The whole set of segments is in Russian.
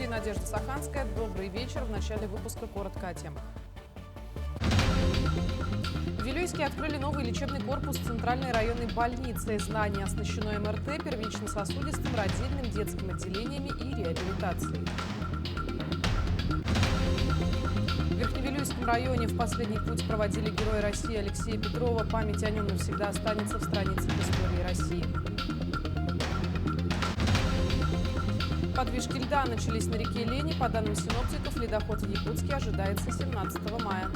студии Надежда Саханская. Добрый вечер. В начале выпуска коротко о темах. В Вилюйске открыли новый лечебный корпус Центральной районной больницы. Здание оснащено МРТ, первично-сосудистым, родильным, детским отделениями и реабилитацией. В Верхневилюйском районе в последний путь проводили героя России Алексея Петрова. Память о нем навсегда останется в страницах истории России. Подвижки льда начались на реке Лени. По данным синоптиков, ледоход в Якутске ожидается 17 мая.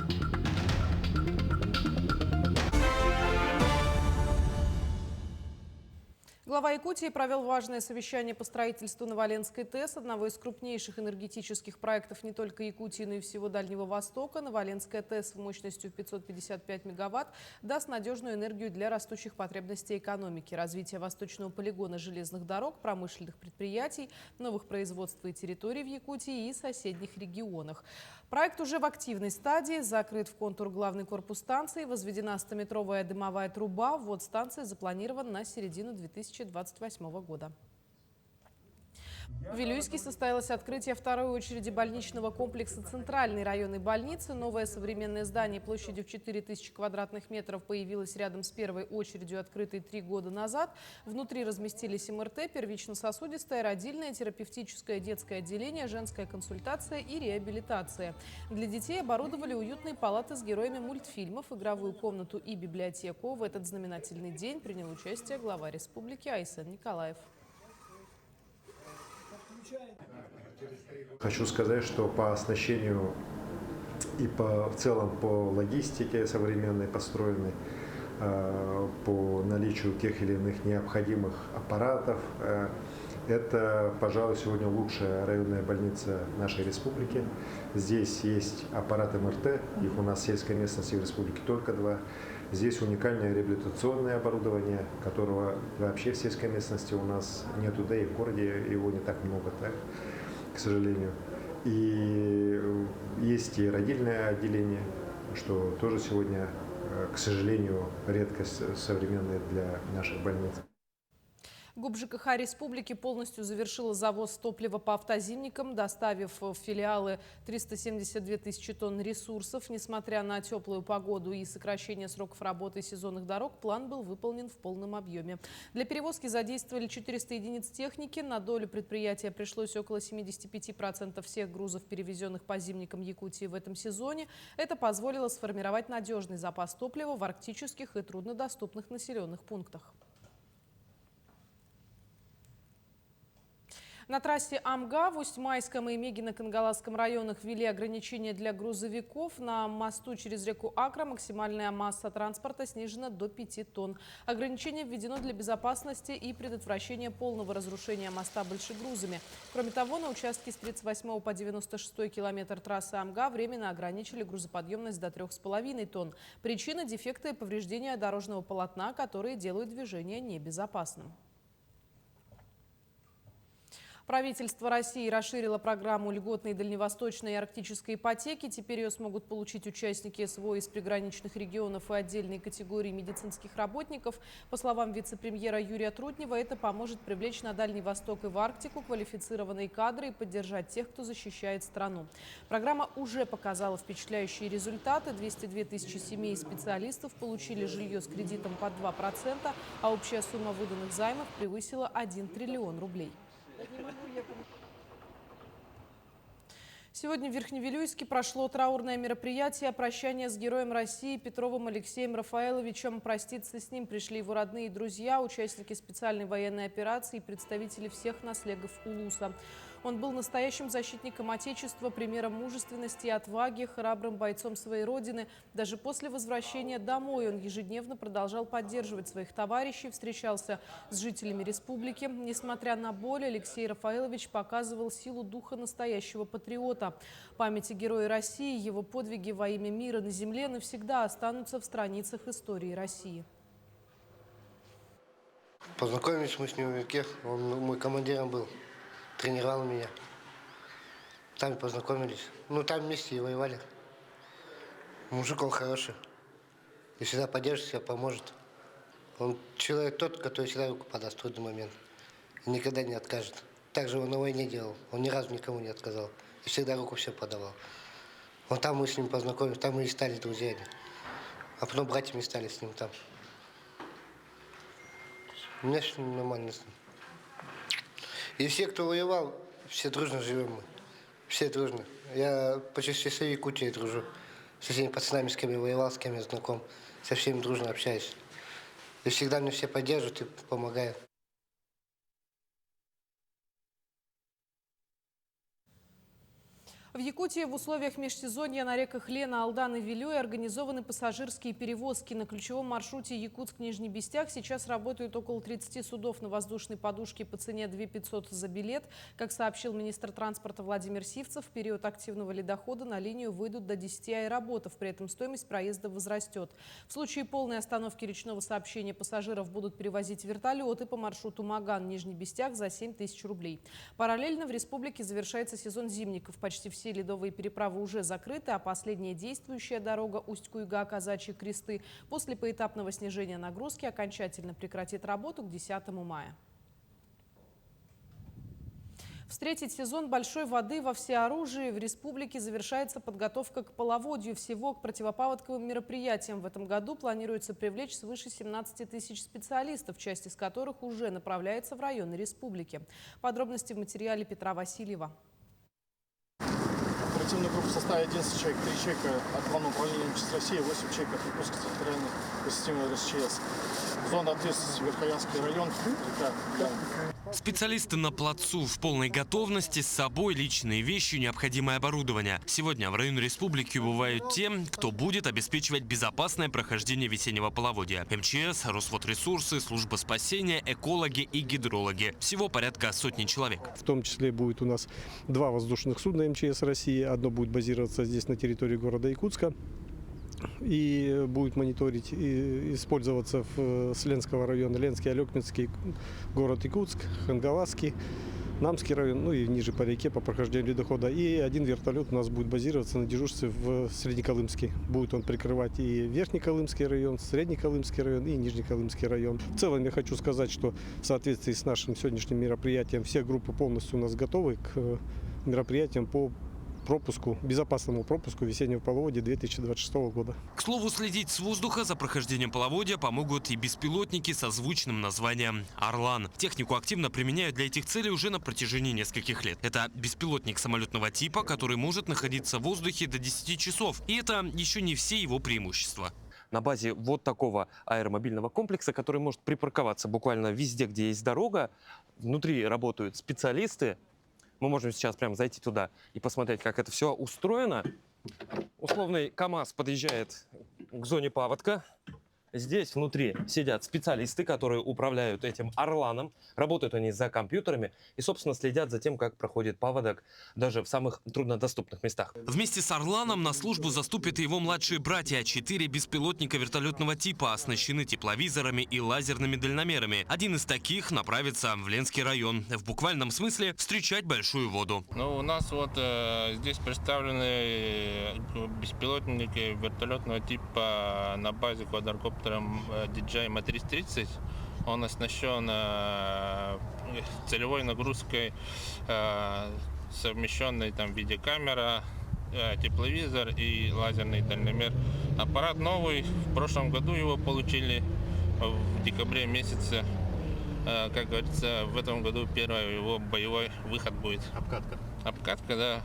Глава Якутии провел важное совещание по строительству Новоленской ТЭС, одного из крупнейших энергетических проектов не только Якутии, но и всего Дальнего Востока. Новоленская ТЭС мощностью в 555 мегаватт даст надежную энергию для растущих потребностей экономики, развития восточного полигона железных дорог, промышленных предприятий, новых производств и территорий в Якутии и соседних регионах. Проект уже в активной стадии. Закрыт в контур главный корпус станции, возведена 100-метровая дымовая труба. Ввод станции запланирован на середину 2028 года. В Вилюйске состоялось открытие второй очереди больничного комплекса Центральной районной больницы. Новое современное здание площадью в 4000 квадратных метров появилось рядом с первой очередью, открытой 3 года назад. Внутри разместились МРТ, первично-сосудистое, родильное, терапевтическое детское отделение, женская консультация и реабилитация. Для детей оборудовали уютные палаты с героями мультфильмов, игровую комнату и библиотеку. В этот знаменательный день принял участие глава республики Айсен Николаев. Хочу сказать, что по оснащению и в целом по логистике современной построенной, по наличию тех или иных необходимых аппаратов, это, пожалуй, сегодня лучшая районная больница нашей республики. Здесь есть аппарат МРТ, их у нас в сельской местности в республике только 2. Здесь уникальное реабилитационное оборудование, которого вообще в сельской местности у нас нету, да и в городе его не так много, так, к сожалению. И есть и родильное отделение, что тоже сегодня, к сожалению, редкость современная для наших больниц. ГУП ЖКХ республики полностью завершила завоз топлива по автозимникам, доставив в филиалы 372 тысячи тонн ресурсов. Несмотря на теплую погоду и сокращение сроков работы сезонных дорог, план был выполнен в полном объеме. Для перевозки задействовали 400 единиц техники. На долю предприятия пришлось около 75% всех грузов, перевезенных по зимникам Якутии в этом сезоне. Это позволило сформировать надежный запас топлива в арктических и труднодоступных населенных пунктах. На трассе Амга в Усть-Майском и Мегино-Кангаласском районах ввели ограничения для грузовиков. На мосту через реку Акра максимальная масса транспорта снижена до 5 тонн. Ограничение введено для безопасности и предотвращения полного разрушения моста большегрузами. Кроме того, на участке с 38 по 96 километр трассы Амга временно ограничили грузоподъемность до 3,5 тонн. Причина – дефекты и повреждения дорожного полотна, которые делают движение небезопасным. Правительство России расширило программу льготной дальневосточной и арктической ипотеки. Теперь ее смогут получить участники СВО из приграничных регионов и отдельные категории медицинских работников. По словам вице-премьера Юрия Трутнева, это поможет привлечь на Дальний Восток и в Арктику квалифицированные кадры и поддержать тех, кто защищает страну. Программа уже показала впечатляющие результаты. 202 тысячи семей и специалистов получили жилье с кредитом под 2%, а общая сумма выданных займов превысила 1 триллион рублей. Сегодня в Верхневилюйске прошло траурное мероприятие прощания с героем России Петровым Алексеем Рафаэловичем. Проститься с ним пришли его родные и друзья, участники специальной военной операции и представители всех наследов Улуса. Он был настоящим защитником Отечества, примером мужественности и отваги, храбрым бойцом своей родины. Даже после возвращения домой он ежедневно продолжал поддерживать своих товарищей, встречался с жителями республики. Несмотря на боль, Алексей Рафаэлович показывал силу духа настоящего патриота. Память о герое России, его подвиги во имя мира на земле навсегда останутся в страницах истории России. Познакомились мы с ним в Веке, он мой командиром был. Тренировал меня. Там познакомились. Ну, там вместе и воевали. Мужик он хороший. И всегда поддержит себя, поможет. Он человек тот, который всегда руку подаст в трудный момент. И никогда не откажет. Так же он на войне делал. Он ни разу никому не отказал. И всегда руку все подавал. Вот там мы с ним познакомились, там мы и стали друзьями. А потом братьями стали с ним там. У меня все нормально с ним. И все, кто воевал, все дружно живем мы. Все дружно. Я почти со всей Якутией дружу. Со всеми пацанами, с кем я воевал, с кем я знаком. Со всеми дружно общаюсь. И всегда мне все поддерживают и помогают. В Якутии в условиях межсезонья на реках Лена, Алдан и Вилюй организованы пассажирские перевозки. На ключевом маршруте Якутск-Нижний Бестях сейчас работают около 30 судов на воздушной подушке по цене 2 500 за билет. Как сообщил министр транспорта Владимир Сивцев, в период активного ледохода на линию выйдут до 10 аэроботов. При этом стоимость проезда возрастет. В случае полной остановки речного сообщения пассажиров будут перевозить вертолеты по маршруту Маган-Нижний Бестях за 7 тысяч рублей. Параллельно в республике завершается сезон зимников. Почти все ледовые переправы уже закрыты, а последняя действующая дорога Усть-Куйга-Казачьи Кресты после поэтапного снижения нагрузки окончательно прекратит работу к 10 мая. Встретить сезон большой воды во всеоружии в республике завершается подготовка к половодью. Всего к противопаводковым мероприятиям в этом году планируется привлечь свыше 17 тысяч специалистов, часть из которых уже направляется в районы республики. Подробности в материале Петра Васильева. Оперативная группа в составе 11 человек, 3 человека от Главного управления МЧС России, 8 человек от Якутской территориальной системы РСЧС. Зона ответственности Верхоянский район. Специалисты на плацу в полной готовности, с собой личные вещи, необходимое оборудование. Сегодня в районе республики убывают те, кто будет обеспечивать безопасное прохождение весеннего половодья. МЧС, Росводресурсы, служба спасения, экологи и гидрологи. Всего порядка сотни человек. В том числе будет у нас 2 воздушных судна МЧС России. Одно будет базироваться здесь на территории города Якутска и будет мониторить и использоваться с Ленского района. Ленский, Алекминский, город Якутск, Хангаласский, Намский район, ну и ниже по реке по прохождению ледохода. И один вертолет у нас будет базироваться на дежурстве в Среднеколымске. Будет он прикрывать и Верхнеколымский район, Среднеколымский район и Нижнеколымский район. В целом я хочу сказать, что в соответствии с нашим сегодняшним мероприятием все группы полностью у нас готовы к мероприятиям по безопасному пропуску весеннего половодья 2026 года. К слову, следить с воздуха за прохождением половодья помогут и беспилотники со звучным названием «Орлан». Технику активно применяют для этих целей уже на протяжении нескольких лет. Это беспилотник самолетного типа, который может находиться в воздухе до 10 часов. И это еще не все его преимущества. На базе вот такого аэромобильного комплекса, который может припарковаться буквально везде, где есть дорога, внутри работают специалисты. Мы можем сейчас прямо зайти туда и посмотреть, как это все устроено. Условный КАМАЗ подъезжает к зоне паводка. Здесь внутри сидят специалисты, которые управляют этим «Орланом». Работают они за компьютерами и, собственно, следят за тем, как проходит паводок даже в самых труднодоступных местах. Вместе с «Орланом» на службу заступят и его младшие братья. 4 беспилотника вертолетного типа оснащены тепловизорами и лазерными дальномерами. Один из таких направится в Ленский район. В буквальном смысле встречать большую воду. Ну, у нас вот здесь представлены беспилотники вертолетного типа на базе квадрокоптера DJI Matrix 30. Он оснащен целевой нагрузкой, совмещенной там видеокамера, тепловизор и лазерный дальномер. Аппарат новый, в прошлом году его получили в декабре месяце. Как говорится, в этом году первый его боевой выход будет. Обкатка, да.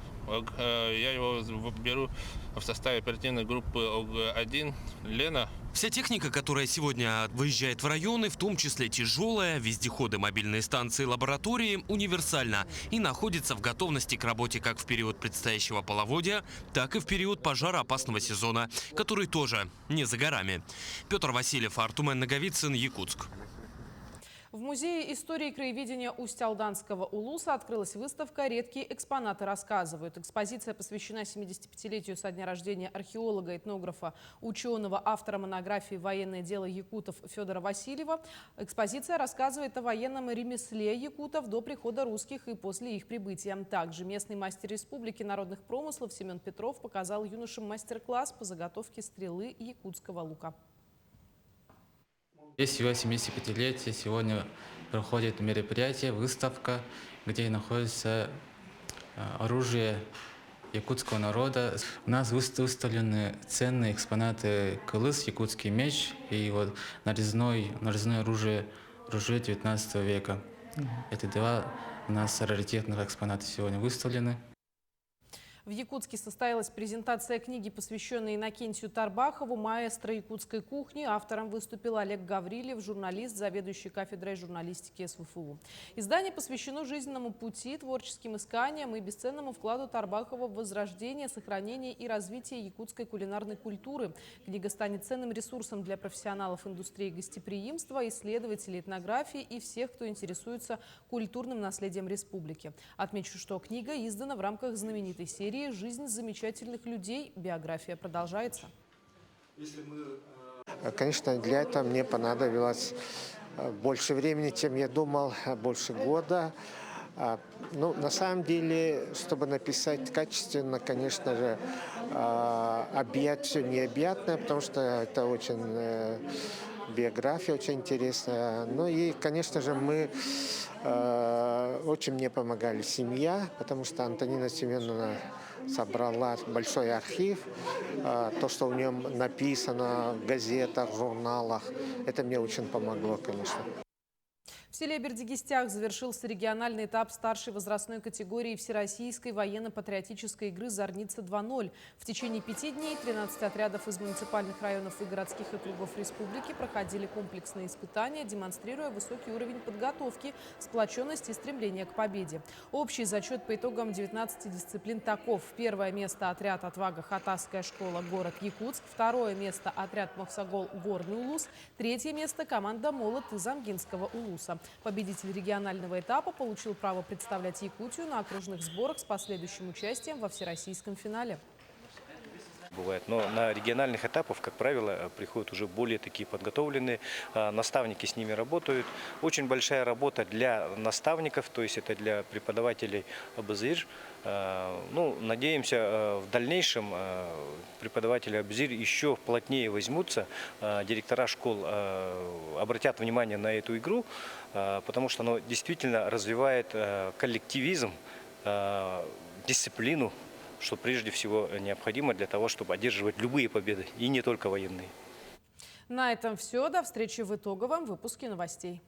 Я его беру в составе оперативной группы ОГ-1 «Лена». Вся техника, которая сегодня выезжает в районы, в том числе тяжелая, вездеходы, мобильные станции, лаборатории, универсальна и находится в готовности к работе как в период предстоящего половодья, так и в период пожароопасного сезона, который тоже не за горами. Петр Васильев, Артумен Наговицын, Якутск. В Музее истории и краеведения Усть-Алданского улуса открылась выставка «Редкие экспонаты рассказывают». Экспозиция посвящена 75-летию со дня рождения археолога, этнографа, ученого, автора монографии «Военное дело якутов» Федора Васильева. Экспозиция рассказывает о военном ремесле якутов до прихода русских и после их прибытия. Также местный мастер республики народных промыслов Семен Петров показал юношам мастер-класс по заготовке стрелы и якутского лука. Весь его 75-летие сегодня проходит мероприятие, выставка, где находится оружие якутского народа. У нас выставлены ценные экспонаты кылыс, якутский меч и вот нарезное оружие 19 века. Это два у нас раритетных экспоната сегодня выставлены. В Якутске состоялась презентация книги, посвященной Иннокентию Тарбахову, маэстро якутской кухни. Автором выступил Олег Гаврилев, журналист, заведующий кафедрой журналистики СВФУ. Издание посвящено жизненному пути, творческим исканиям и бесценному вкладу Тарбахова в возрождение, сохранение и развитие якутской кулинарной культуры. Книга станет ценным ресурсом для профессионалов индустрии гостеприимства, исследователей этнографии и всех, кто интересуется культурным наследием республики. Отмечу, что книга издана в рамках знаменитой серии «Жизнь замечательных людей». Биография продолжается. Конечно, для этого мне понадобилось больше времени, чем я думал, больше года. Ну, на самом деле, чтобы написать качественно, конечно же, объять все необъятное, потому что это очень биография очень интересная. Ну и, конечно же, очень мне помогали семья, потому что Антонина Семеновна собрала большой архив. То, что в нем написано в газетах, в журналах, это мне очень помогло, конечно. В селе Бердигистях завершился региональный этап старшей возрастной категории Всероссийской военно-патриотической игры «Зорница 2.0». В течение 5 дней 13 отрядов из муниципальных районов и городских округов республики проходили комплексные испытания, демонстрируя высокий уровень подготовки, сплоченность и стремление к победе. Общий зачет по итогам 19 дисциплин таков. Первое место – отряд «Отвага», Хатасская школа, город Якутск. Второе место – отряд «Махсагол», Горный Улус. Третье место – команда «Молот» из Амгинского Улуса. Победитель регионального этапа получил право представлять Якутию на окружных сборах с последующим участием во всероссийском финале. Бывает. Но на региональных этапах, как правило, приходят уже более такие подготовленные, наставники с ними работают. Очень большая работа для наставников, то есть это для преподавателей АБЗИР. Ну, надеемся, в дальнейшем преподаватели АБЗИР еще плотнее возьмутся, директора школ обратят внимание на эту игру, потому что она действительно развивает коллективизм, дисциплину, что прежде всего необходимо для того, чтобы одерживать любые победы, и не только военные. На этом все. До встречи в итоговом выпуске новостей.